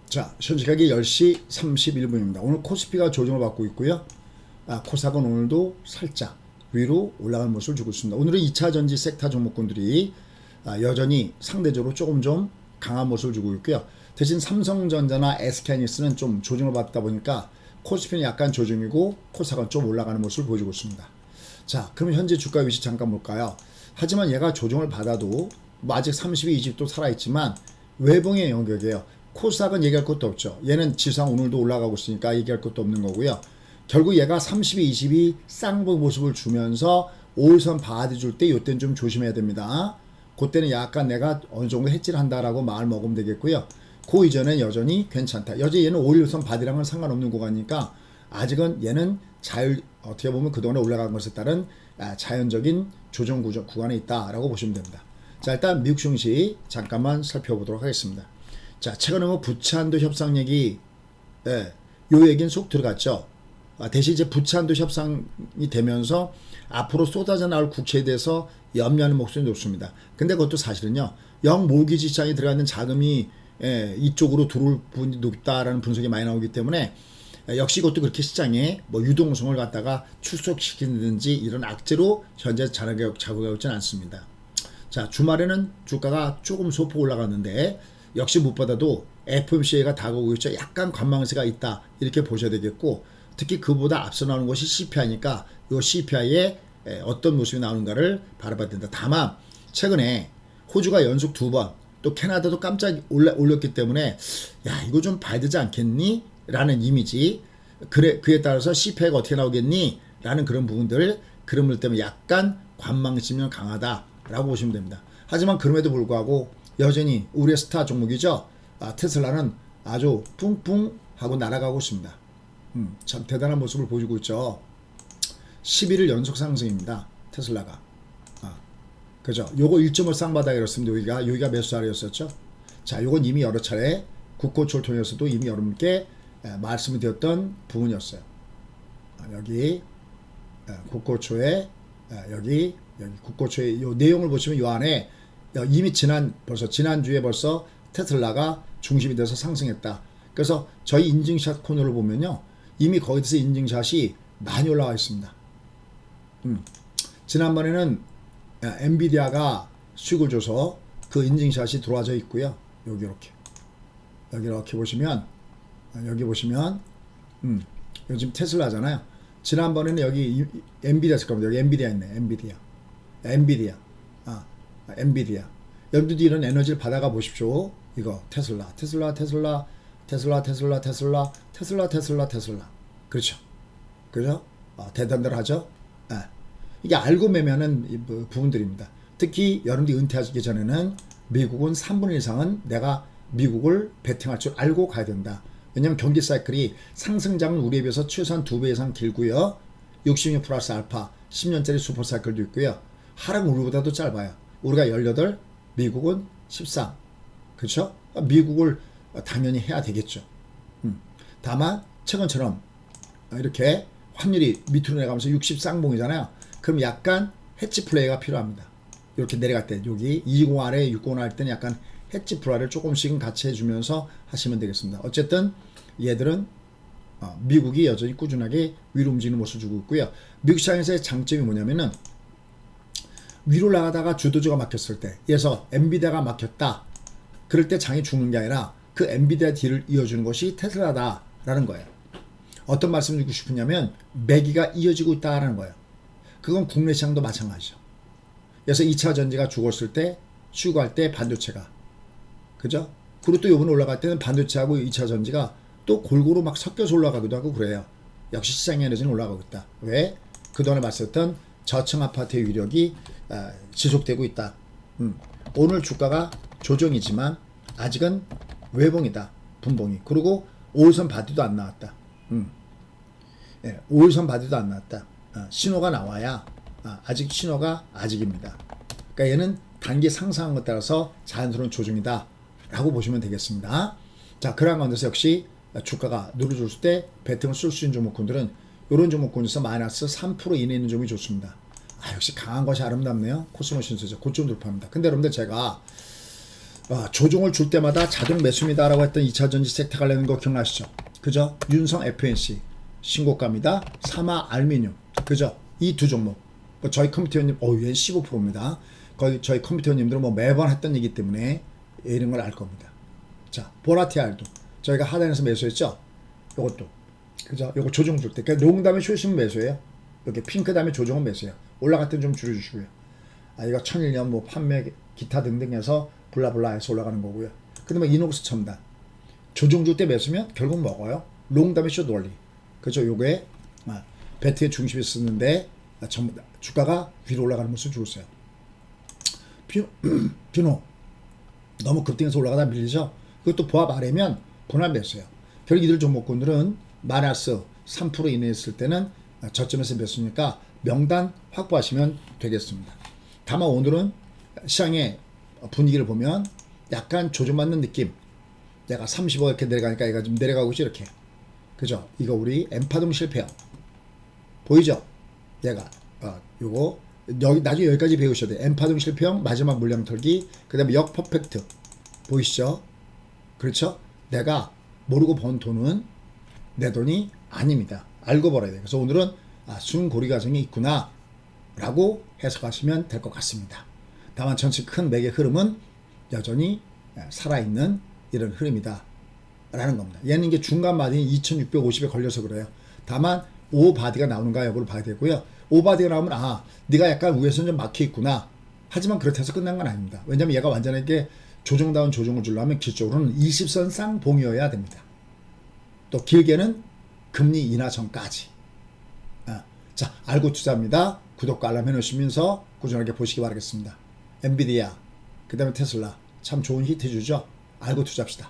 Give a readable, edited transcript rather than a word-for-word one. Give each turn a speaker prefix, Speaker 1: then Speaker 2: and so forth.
Speaker 1: 자, 현재 시각이 10시 31분입니다. 오늘 코스피가 조정을 받고 있고요. 코스닥은 오늘도 살짝 위로 올라가는 모습을 주고 있습니다. 오늘은 2차 전지 섹터 종목군들이 여전히 상대적으로 조금 좀 강한 모습을 주고 있고요. 대신 삼성전자나 SK하이닉스는 좀 조정을 받다 보니까 코스피는 약간 조정이고 코스닥은 좀 올라가는 모습을 보여주고 있습니다. 자, 그럼 현재 주가 위치 잠깐 볼까요? 하지만 얘가 조정을 받아도 아직 32, 20도 살아있지만 외봉의 영역이에요. 코스닥은 얘기할 것도 없죠. 얘는 지수상 오늘도 올라가고 있으니까 얘기할 것도 없는 거고요. 결국 얘가 32, 20이 쌍봉 모습을 주면서 5일선 받아줄 때 이때는 좀 조심해야 됩니다. 그때는 약간 내가 어느 정도 해지를 한다라고 마음을 먹으면 되겠고요. 그 이전엔 여전히 괜찮다. 여전히 얘는 5일선 바디랑은 상관없는 구간이니까 아직은 얘는 어떻게 보면 그동안에 올라간 것에 따른 자연적인 조정 구간에 있다라고 보시면 됩니다. 자, 일단 미국 증시 잠깐만 살펴보도록 하겠습니다. 자, 최근에 부채한도 협상 얘기, 요 얘기는 쏙 들어갔죠. 대신 이제 부채한도 협상이 되면서 앞으로 쏟아져 나올 국채에 대해서 염려하는 목소리 높습니다. 근데 그것도 사실은요, 영모기지 시장에 들어가 있는 자금이 이쪽으로 들어올 부분이 높다라는 분석이 많이 나오기 때문에 역시 이것도 그렇게 시장에 유동성을 갖다가 축소시키는지 이런 악재로 현재 작용하고 있지는 않습니다. 자, 주말에는 주가가 조금 소폭 올라갔는데 역시 무엇보다도 FOMC가 다가오고 있죠. 약간 관망세가 있다 이렇게 보셔야 되겠고, 특히 그보다 앞서 나오는 것이 CPI니까 이 CPI에 어떤 모습이 나오는가를 바라봐야 된다. 다만 최근에 호주가 연속 2번, 또 캐나다도 깜짝 올렸기 때문에 야, 이거 좀 봐야 되지 않겠니? 라는 이미지, 그에 따라서 CPI가 어떻게 나오겠니? 라는 그런 부분들, 그런 때문에 약간 관망심이 강하다라고 보시면 됩니다. 하지만 그럼에도 불구하고 여전히 우리의 스타 종목이죠. 테슬라는 아주 뿡뿡 하고 날아가고 있습니다. 참 대단한 모습을 보여주고 있죠. 11일 연속 상승입니다. 테슬라가. 그죠? 요거 1.5 쌍바닥에 이렇습니다. 여기가 매수 자리였었죠. 자, 요건 이미 여러 차례 국고초를 통해서도 이미 여러분께 말씀이 드렸던 부분이었어요. 여기 국고초에 여기 국고초의 요 내용을 보시면 요 안에 이미 지난주에 벌써 테슬라가 중심이 돼서 상승했다. 그래서 저희 인증샷 코너를 보면요, 이미 거기서 인증샷이 많이 올라와 있습니다. 지난번에는 엔비디아가 수익을 줘서 그 인증샷이 들어와져 있고요. 여기 이렇게 보시면 여기 보시면 요즘 테슬라잖아요. 지난번에는 여기 엔비디아였을 겁니다. 여기 엔비디아 있네. 엔비디아. 여러분들도 이런 에너지를 받아가 보십시오. 이거 테슬라. 그렇죠. 그죠? 대단들 하죠? 이게 알고 매매하는 부분들입니다. 특히 여러분들이 은퇴하시기 전에는 미국은 3분의 1 이상은 내가 미국을 베팅할 줄 알고 가야 된다. 왜냐하면 경기 사이클이 상승장은 우리에 비해서 최소한 2배 이상 길고요. 66 플러스 알파 10년짜리 슈퍼 사이클도 있고요. 하락은 우리보다도 짧아요. 우리가 18, 미국은 13. 그렇죠? 미국을 당연히 해야 되겠죠. 다만 최근처럼 이렇게 환율이 밑으로 내려가면서 60 쌍봉이잖아요. 그럼 약간 해치 플레이가 필요합니다. 이렇게 내려갈 때 여기 20 아래 60 할 때는 약간 해치 플레이를 조금씩은 같이 해주면서 하시면 되겠습니다. 어쨌든 얘들은 미국이 여전히 꾸준하게 위로 움직이는 모습을 주고 있고요. 미국 시장에서의 장점이 뭐냐면은 위로 나가다가 주도주가 막혔을 때, 그래서 엔비디아가 막혔다. 그럴 때 장이 죽는 게 아니라 그 엔비디아 뒤를 이어주는 것이 테슬라다라는 거예요. 어떤 말씀을 드리고 싶으냐면 매기가 이어지고 있다라는 거예요. 그건 국내 시장도 마찬가지죠. 그래서 2차 전지가 죽었을 때 추구할 때 반도체가, 그죠? 그리고 또 이번에 올라갈 때는 반도체하고 2차 전지가 또 골고루 막 섞여서 올라가기도 하고 그래요. 역시 시장의 에너지는 올라가고 있다. 왜? 그동안에 말씀했던 저층 아파트의 위력이 지속되고 있다. 오늘 주가가 조정이지만 아직은 외봉이다. 분봉이. 그리고 5일선 바디도 안 나왔다. 5일선 바디도 안 나왔다. 신호가 나와야 아직 신호가 아직입니다. 그러니까 얘는 단기 상승한 것에 따라서 자연스러운 조정이다 라고 보시면 되겠습니다. 자, 그러한 가운데서 역시 주가가 누르줬을 때 배팅을 쓸 수 있는 종목군들은 이런 종목군에서 마이너스 3% 이내에 있는 종목이 좋습니다. 역시 강한 것이 아름답네요. 코스모 신수죠. 고점 돌파합니다. 근데 여러분들 제가 조종을 줄 때마다 자동 매수입니다라고 했던 2차전지 섹터 관련된 거 기억나시죠? 그죠? 윤성 FNC 신고가입니다. 사마 알미늄 그죠? 이 두 종목 저희 컴퓨터님 얘는 15%입니다. 거의 저희 컴퓨터님들은 뭐 매번 했던 얘기 때문에 이런 걸 알 겁니다. 자, 보라티알도 저희가 하단에서 매수했죠? 요것도 그죠? 요거 조정 줄 때 그러니까 롱 다음에 숏이면 매수예요. 이렇게 핑크 다음에 조정은 매수예요. 올라갈 땐 좀 줄여주시고요. 이거 천일년 뭐 판매 기타 등등 해서 블라블라 해서 올라가는 거고요. 그다음에 이녹스 첨단 조정 줄 때 매수면 결국 먹어요. 롱 다음에 숏 원리 그죠? 요게 배트의 중심이 쓰는데 전부 다 주가가 위로 올라가는 모습을 주고 있어요. 비노 너무 급등해서 올라가다 밀리죠. 그것도 보합 아래면 분할 매수예요. 결국 이들 종목군들은 마이너스 3% 이내 있을 때는 저점에서 매수니까 명단 확보하시면 되겠습니다. 다만 오늘은 시장의 분위기를 보면 약간 조정받는 느낌. 내가 35 이렇게 내려가니까 얘가 좀 내려가고 있죠 이렇게. 그죠? 이거 우리 엠파동 실패요. 보이죠? 얘가 요거 여기 나중에 여기까지 배우셔야 돼요. 엠파동 실패형 마지막 물량 털기 그 다음에 역 퍼펙트 보이시죠? 그렇죠? 내가 모르고 번 돈은 내 돈이 아닙니다. 알고 벌어야 돼요. 그래서 오늘은 순고리 과정이 있구나 라고 해석하시면 될 것 같습니다. 다만 전체 큰 맥의 흐름은 여전히 살아있는 이런 흐름이다 라는 겁니다. 얘는 이게 중간 마딘이 2650에 걸려서 그래요. 다만 오바디가 나오는가 여부를 봐야 되고요. 오바디가 나오면 네가 약간 위에서는 좀 막혀 있구나. 하지만 그렇다 해서 끝난 건 아닙니다. 왜냐면 얘가 완전하게 조정다운 조정을 주려면 기초로는 20선 쌍봉이어야 됩니다. 또 길게는 금리 인하 전까지. 자, 알고 투자합니다. 구독과 알람 해놓으시면서 꾸준하게 보시기 바라겠습니다. 엔비디아, 그 다음에 테슬라 참 좋은 히트 주죠. 알고 투자합시다.